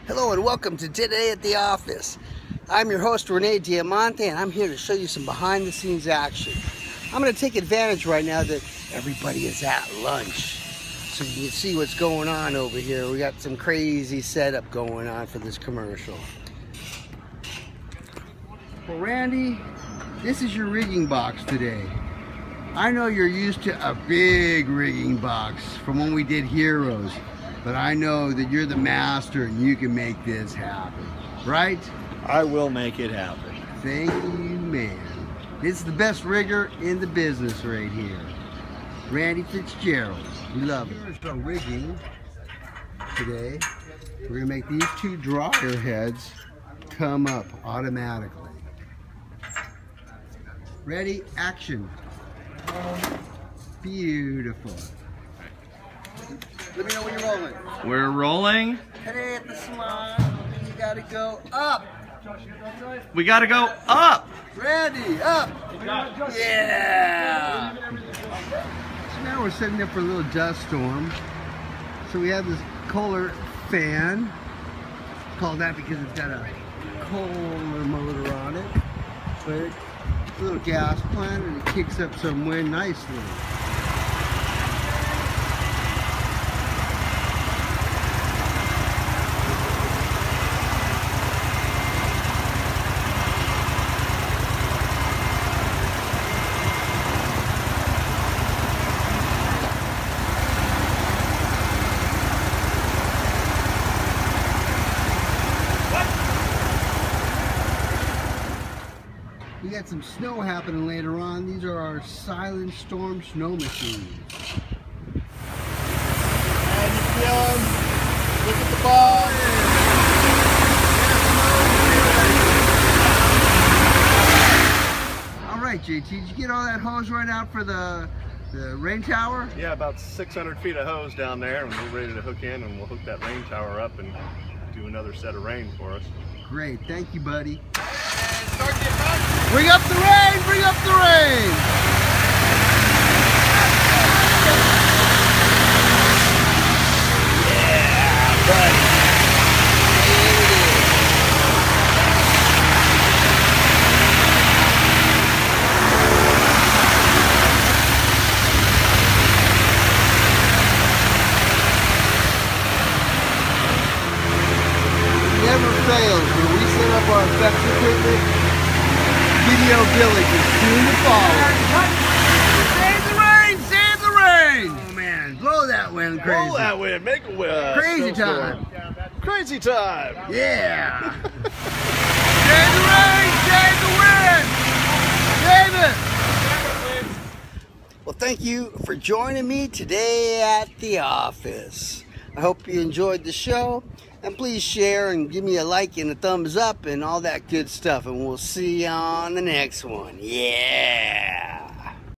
Hello and welcome to Today at the Office. I'm your host Rene Diamante and I'm here to show you some behind the scenes action. I'm going to take advantage right now that everybody is at lunch so you can see what's going on over here. We got some crazy setup going on for this commercial. Well, Randy, this is your rigging box today. I know you're used to a big rigging box from when we did Heroes, but I know that you're the master and you can make this happen, right? I will make it happen. Thank you, man. This is the best rigger in the business right here. Randy Fitzgerald. We love it. Here's our rigging today. We're gonna make these two dryer heads come up automatically. Ready, action. Beautiful. Let me know when you're rolling. We're rolling. Today at the salon, you gotta go up. We gotta go up. Ready, up. Yeah. So now we're setting up for a little dust storm. So we have this Kohler fan. It's called that because it's got a Kohler motor on it. But it's a little gas plant and it kicks up some wind nicely. We got some snow happening later on. These are our silent storm snow machines. And you feel them. Look at the ball. All right, JT, did you get all that hose right out for the rain tower? Yeah, about 600 feet of hose down there, and we're ready to hook in, and we'll hook that rain tower up and do another set of rain for us. Great, thank you, buddy. Bring up the rain! Bring up the rain! Yeah, buddy. It never fails when we set up our effects equipment. Video village is soon to follow. Save the rain! Save the rain! Oh man, blow that wind crazy. Blow that wind, make a wind. Crazy time. Crazy time. Yeah. Save the rain! Save the wind! Save it! Well, thank you for joining me today at the office. I hope you enjoyed the show. And please share and give me a like and a thumbs up and all that good stuff. And we'll see you on the next one. Yeah.